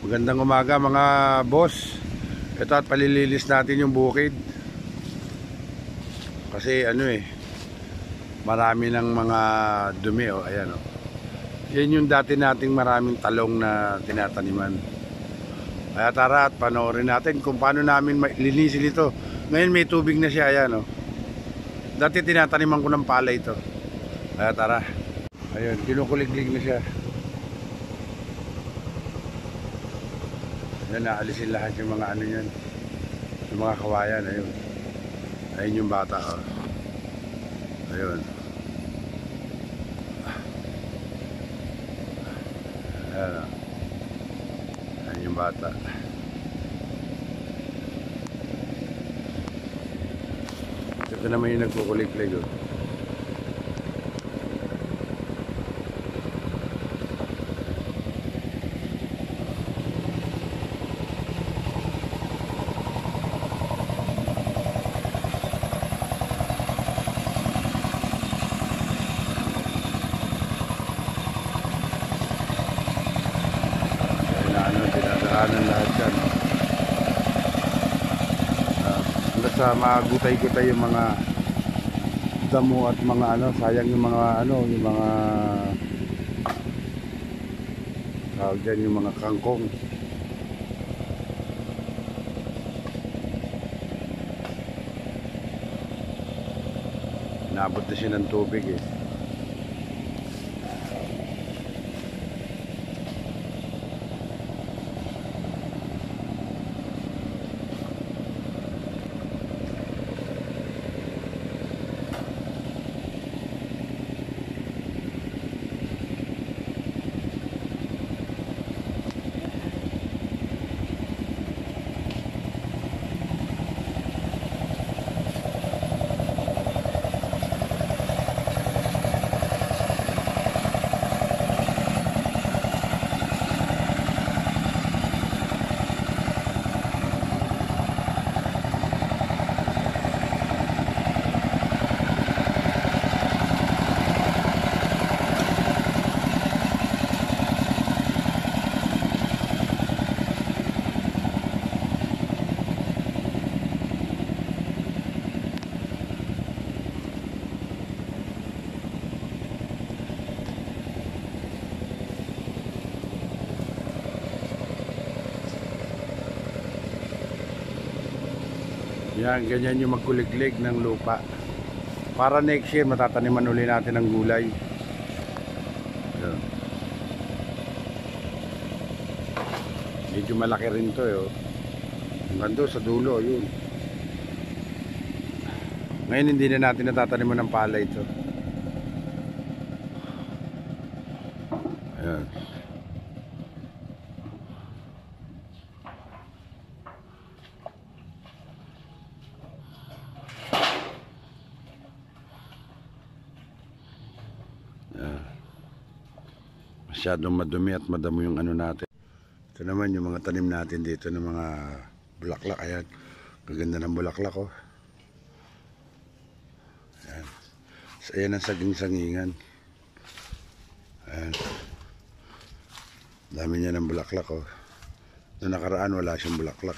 Magandang umaga mga boss. Ito at palililis natin yung bukid. Kasi marami ng mga dumi ayan Yan yung dati nating maraming talong na tinataniman. Kaya tara at panoorin natin kung paano namin linisin ito. Ngayon may tubig na siya, ayan Dati tinataniman ko ng palay ito. Kaya tara. Ayun, kinukuliglig na siya. Yan, naalisin lahat yung mga yan. Yung mga kawayan, ayun. Ayun yung bata, Ayun. Ayan, ayun yung bata. Ito naman yung nagkukulig-lig, Dinadaanan lahat yan. Hanggang sa magutay-gutay yung mga damo at mga sayang yung mga yung mga tawag dyan, yung mga kangkong. Naabot na siya ng tubig Yan, ganyan yung magkuliglig ng lupa. Para next year matataniman uli natin ng gulay. Yan. Medyo malaki rin to hanggang doon sa dulo yun. Ngayon hindi na natin natataniman ng palay ito. Ayan. Masyadong madumi at madamo yung natin. Ito naman yung mga tanim natin dito ng mga bulaklak. Ayan, kaganda ng bulaklak ayan. So, ayan ang saging-sangingan. Ayan, dami niya ng bulaklak Noong nakaraan wala siyang bulaklak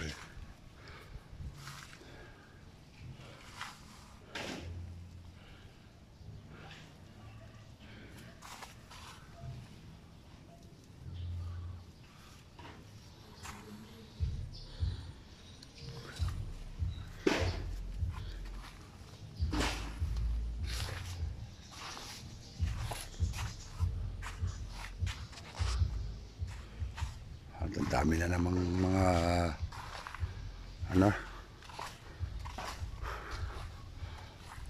Ang dami na namang mga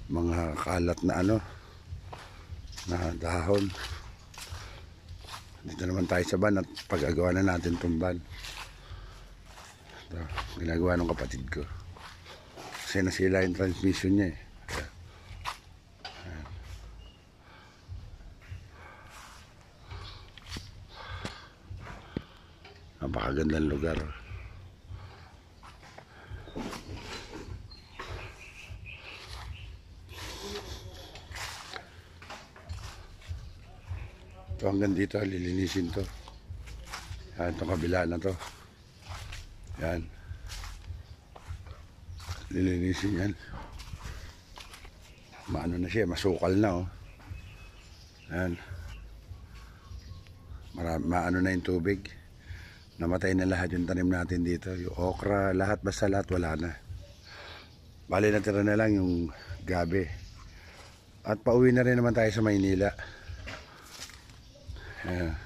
mga kalat na na dahon. Dito naman tayo sa van at pagagawa na natin itong van. Ito, ginagawa ng kapatid ko. Kasi nasila yung transmission niya Napakagandang lugar. Ito hanggang dito, lilinisin to. Yan, itong kabila na to. Yan. Lilinisin yan. Maano na siya, masukal na oh. Yan. Maano na yung tubig. Namatay na lahat yung tanim natin dito. Yung okra, lahat, basta lahat wala na. Bali natira na lang yung gabi. At pauwi na rin naman tayo sa Maynila. Yan.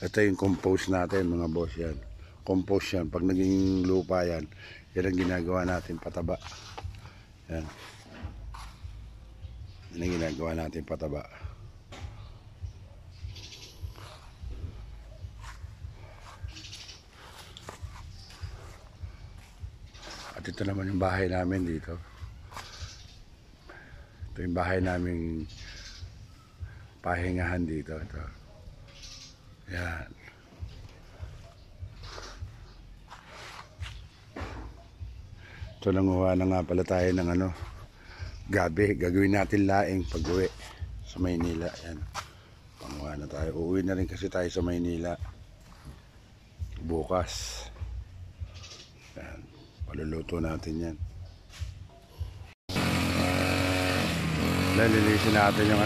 Ito yung compost natin mga boss yan. Compost yan. Pag naging lupa yan, yan ang ginagawa natin pataba. Yan. Yan ang ginagawa natin pataba. At ito naman yung bahay namin dito. Ito yung bahay naming pahingahan dito. Ito. Yan. Ito nanguha na nga pala tayo ng gabi. Gagawin natin laing pag-uwi sa Maynila. Yan. Panguha na tayo. Uuwi na rin kasi tayo sa Maynila bukas. Yan. Paluluto natin yan. Lilinisin natin yung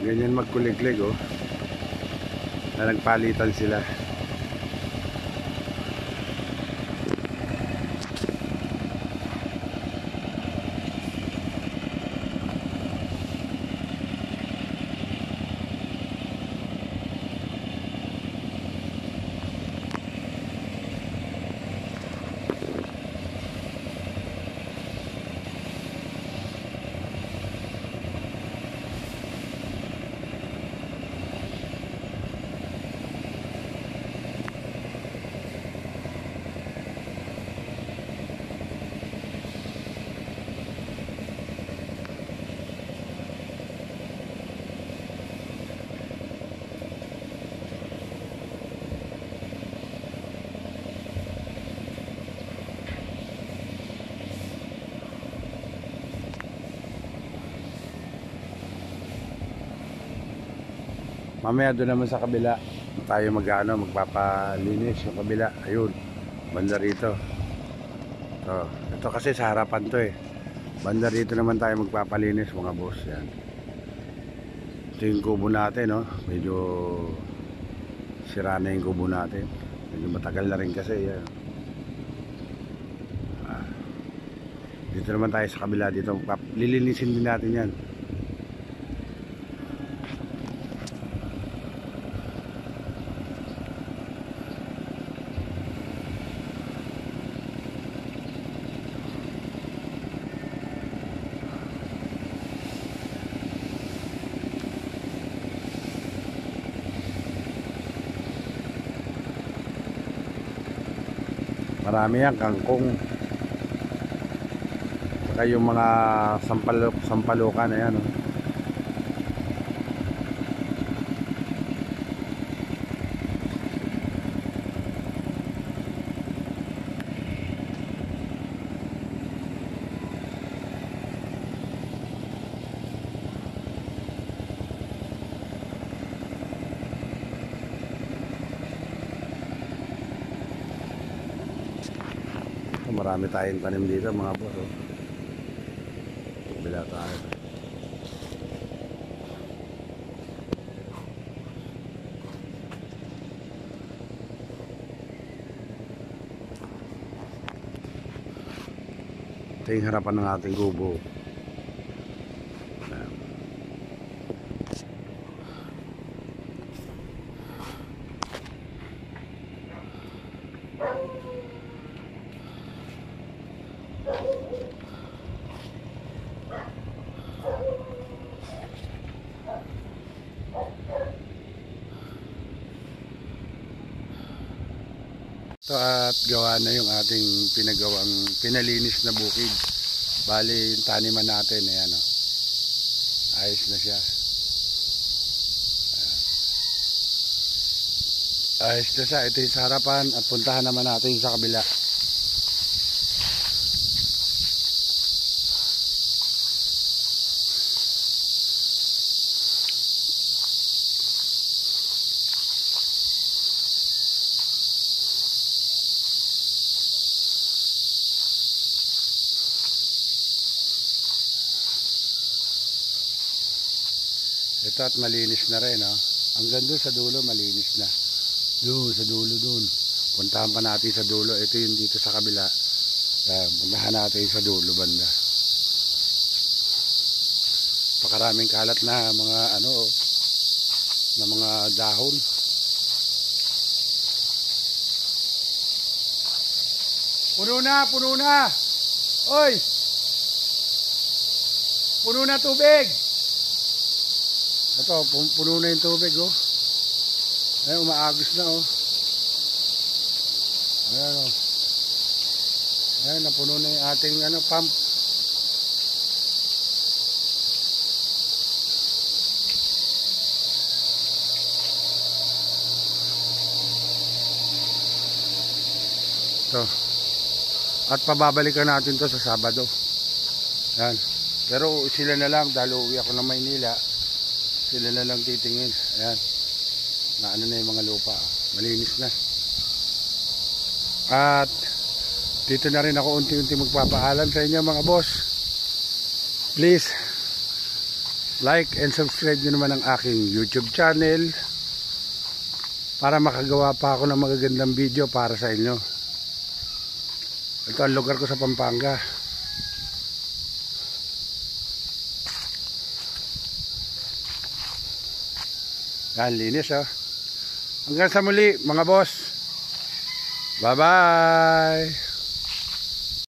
ganyan magkuliglig oh. Na nagpalitan sila. Mamaya doon naman sa kabila tayo magpapalinis yung kabila. Ayun, banda rito. Ito kasi sa harapan to eh. Banda rito naman tayo magpapalinis mga boss. Yan. Ito yung kubo natin no. Medyo sira na yung kubo natin. Medyo matagal na rin kasi yan. Dito naman tayo sa kabila. Dito lilinisin din natin yan. Marami yan, kangkong. Saka yung mga sampalukan na yan. Marami tayong tanim dito mga boss. Bila tayo. Ito yung harapan ng ating kubo. Ito at gawa na yung ating pinalinis na bukid. Bali yung taniman natin, ayan o. Ayos na siya. Ayos na siya. Ito yung sa harapan at puntahan naman natin sa kabila. Ito at malinis na rin, no? Hanggang doon sa dulo, malinis na. Doon, sa dulo doon. Puntahan pa natin sa dulo. Ito yung dito sa kabila. Puntahan natin sa dulo banda. Pakaraming kalat na mga ano, na mga dahon. Puno na, puno na. Oy! Puno na tubig. Ito, puno na yung tubig, oh. Ayan, umaagos na, oh. Ayan, oh. Ayan, napuno na yung ating, pump. Ito. At pababalikan natin to sa Sabado. Ayan. Pero sila na lang, dahil uwi ako ng Maynila. Sila na lang titingin. Ayan. Na ano na yung mga lupa. Malinis na. At dito na rin ako unti-unti magpapaalam sa inyo mga boss. Please like and subscribe nyo naman ang aking YouTube channel para makagawa pa ako ng magagandang video para sa inyo. Ito ang lugar ko sa Pampanga. Yan, linis, oh. Hanggang sa muli mga boss. Bye bye.